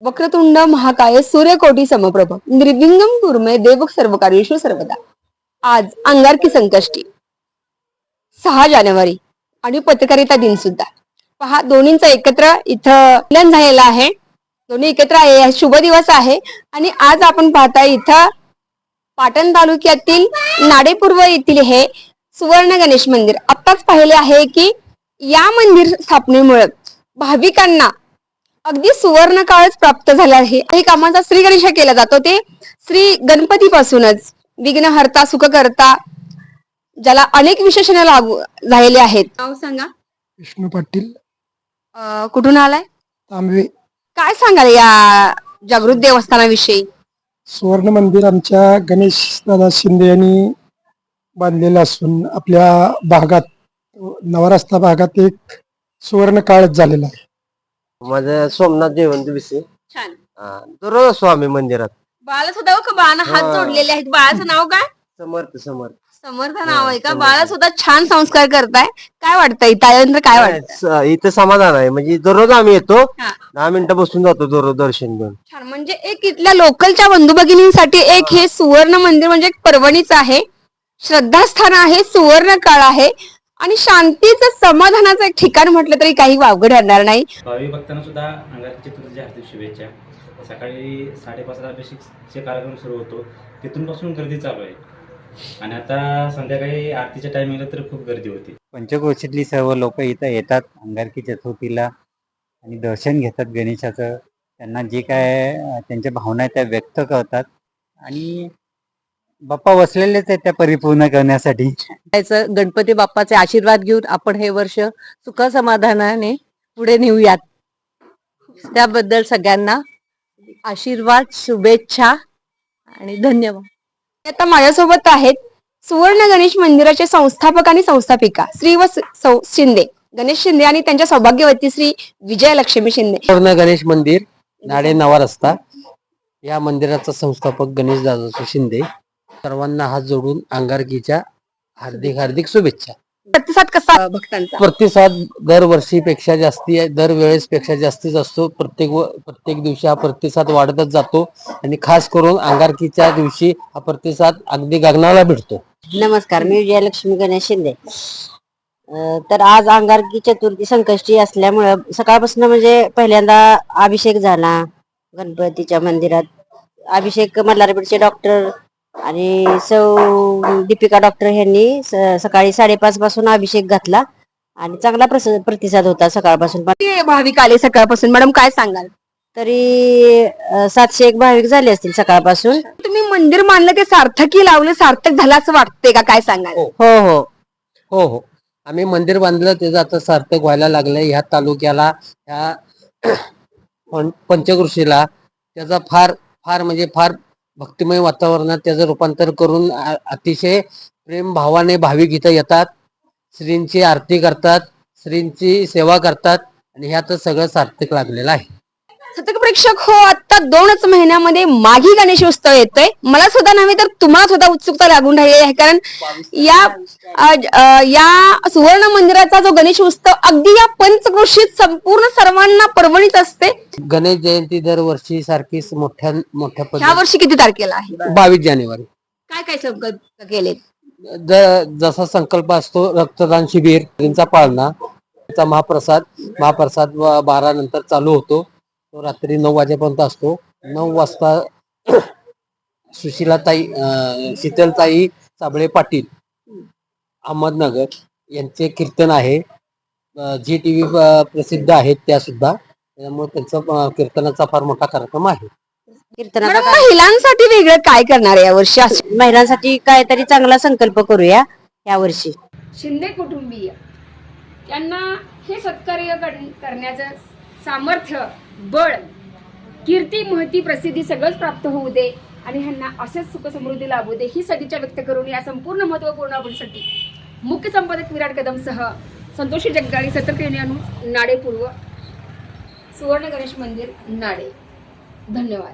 वक्रतुंड महाकाय सूर्यकोटी समप्रभ निर्विघ्नं कुर्मे देव सर्वकार्येषु सर्वदा। आज अंगारकी संकष्टी 6 जानेवारी आणि पत्रकारिता दिन सुद्धा पहा, दोन्हींचा एकत्र इथं मिलन झालेला आहे। दोन्ही एकत्र आहे, शुभ दिवस आहे। आणि आज आपण पाहताय इथं पाटण तालुक्यातील नाडेपूर्व येथील हे सुवर्ण गणेश मंदिर। आत्ताच पाहिले आहे की या मंदिर स्थापनेमुळे भाविकांना अगदी सुवर्ण काळच प्राप्त झाला आहे। काही कामाचा श्री गणेश केला जातो, ते श्री गणपती पासूनच विघ्नहर्ता सुखकर्ता, ज्याला अनेक विशेषणे लागू झालेले आहेत। नाव सांगा। विष्णू पाटील कुठून आलाय? तांबवे। काय सांगाल या जागृत देवस्थानाविषयी? सुवर्ण मंदिर आमच्या गणेश दादा शिंदे यांनी बांधलेलं असून आपल्या भागात नवरस्ता भागात एक सुवर्ण काळच झालेला आहे। माझं सोमनाथ जयवंत विषय छान। दररोज असतो आम्ही मंदिरात। बाळा सुद्धा बाळांना हात जोडलेले आहेत। बाळाचं नाव काय? समर्थ समर्थ समर्थ नाव आहे का? बाळा सुद्धा छान संस्कार करताय। काय वाटतंय इथं? काय वाटतं? इथं समाधान आहे, म्हणजे दररोज आम्ही येतो, हा. 10 मिनिटं बसून जातो दररोज दर्शन घेऊन। छान, म्हणजे एक इथल्या लोकलच्या बंधू भगिनींसाठी एक हे सुवर्ण मंदिर म्हणजे एक पर्वणीच आहे, श्रद्धास्थान आहे, सुवर्ण काळ आहे आणि शांतीचं समाधानाचं एक ठिकाण म्हटलं तरी काही वावगं ठरणार नाही। भावी भक्तांना सुद्धा अंगारकी चतुर्थीच्या हार्दिक शुभेच्छा। सकाळी 5:30ला अभिषेकचे कार्यक्रम सुरू होतो, तिथून पासून गर्दी चालू आहे आणि आता संध्याकाळी आरतीच्या टायमिंगला तर खूप गर्दी होती। पंचक्रोशीतली सर्व लोक इथं येतात अंगारकी चतुर्थीला आणि दर्शन घेतात गणेशाचं। त्यांना जे काय त्यांच्या भावना आहेत त्या व्यक्त करतात आणि बाप्पा बसलेलेच आहेत त्या परिपूर्ण करण्यासाठी। गणपती बाप्पाचे आशीर्वाद घेऊन आपण हे वर्ष सुख समाधानाने पुढे नेऊयात, त्याबद्दल सगळ्यांना आशीर्वाद, शुभेच्छा आणि धन्यवाद। आता माझ्यासोबत आहेत सुवर्ण गणेश मंदिराचे संस्थापक आणि संस्थापिका श्री शिंदे गणेश शिंदे आणि त्यांच्या सौभाग्यवती श्री विजयलक्ष्मी शिंदे। सुवर्ण गणेश मंदिर नाडे नवा रस्ता, या मंदिराचा संस्थापक गणेश दादा शिंदे। सर्वांना हात जोडून अंगारकीच्या हार्दिक हार्दिक शुभेच्छा। प्रतिसाद कसा भक्तांचा? प्रतिसाद दरवर्षीपेक्षा जास्ती आहे, दरवेळेस पेक्षा जास्तीच असतो। प्रत्येक दिवशी हा प्रतिसाद वाढतच जातो आणि खास करून अंगारकीच्या दिवशी हा प्रतिसाद अगदी गगनाला भेटतो। नमस्कार, मी विजयलक्ष्मी गणेश शिंदे। तर आज अंगारकी चतुर्थी संकष्टी असल्यामुळे सकाळपासून म्हणजे पहिल्यांदा अभिषेक झाला गणपतीच्या मंदिरात। अभिषेक मल्हारपेठचे डॉक्टर आणि सौ दीपिका डॉक्टर यांनी सकाळी 5:30 पासून अभिषेक घातला आणि चांगला प्रतिसाद होता सकाळपासून। भाविक आले सकाळपासून, मॅडम काय सांगाल? तरी 701 भाविक झाले असतील सकाळपासून। तुम्ही मंदिर मानलं ते सार्थकी लावलं, सार्थक झालं असं वाटतंय का? काय सांगाल? हो हो हो हो, आम्ही मंदिर बांधलं त्याचं आता सार्थक व्हायला लागलंय। ह्या तालुक्याला, ह्या पंचक्रोशीला त्याचा फार म्हणजे फार भक्तिमय वातावरणात त्याचं रूपांतर करून अतिशय प्रेम भावाने भाविक इथं येतात, श्रींची आरती करतात, श्रींची सेवा करतात आणि ह्यातच सगळं सार्थक लागलेलं आहे। सतक प्रेक्षक हो, आता 2च महिन्यामध्ये माघी गणेश उत्सव येतोय। मला सुद्धा नव्हे तर तुम्हाला सुद्धा उत्सुकता लागून राहिली आहे, कारण या सुवर्ण मंदिराचा जो गणेश उत्सव अगदी या पंचक्रोशीत संपूर्ण सर्वांना पर्वणीत असते। गणेश जयंती दरवर्षी सारखीच मोठ्या ह्या वर्षी किती तारखेला आहे? 22 जानेवारी। काय काय संकल्प केले? जसा संकल्प असतो रक्तदान शिबिर, श्रींचा पाळणा, महाप्रसाद 12 नंतर चालू होतो, तो रात्री 9 वाजेपर्यंत असतो। 9 वाजता सुशीलाताई शीतलताई साबळे पाटील अहमदनगर यांचे कीर्तन आहे। जी टीव्ही प्रसिद्ध आहेत त्या सुद्धा, त्यामुळे त्यांचा कीर्तनाचा फार मोठा कार्यक्रम आहे। मॅडम, महिलांसाठी वेगळं काय करणार या वर्षी? महिलांसाठी काहीतरी चांगला संकल्प करूया या वर्षी। शिंदे कुटुंबीय यांना हे सत्कार्य करण्याचं सामर्थ्य, बळ, कीर्ती, महती, प्रसिद्धी सगळंच प्राप्त होऊ दे आणि ह्यांना असेच सुख समृद्धी लाभू दे ही सदिच्छा व्यक्त करून या संपूर्ण महत्वपूर्ण अपडेटसाठी मुख्य संपादक विराट कदमसह संतोषी जगदाळी, सतर्क न्यूज, नाडे पूर्व, सुवर्ण गणेश मंदिर, नाडे। धन्यवाद।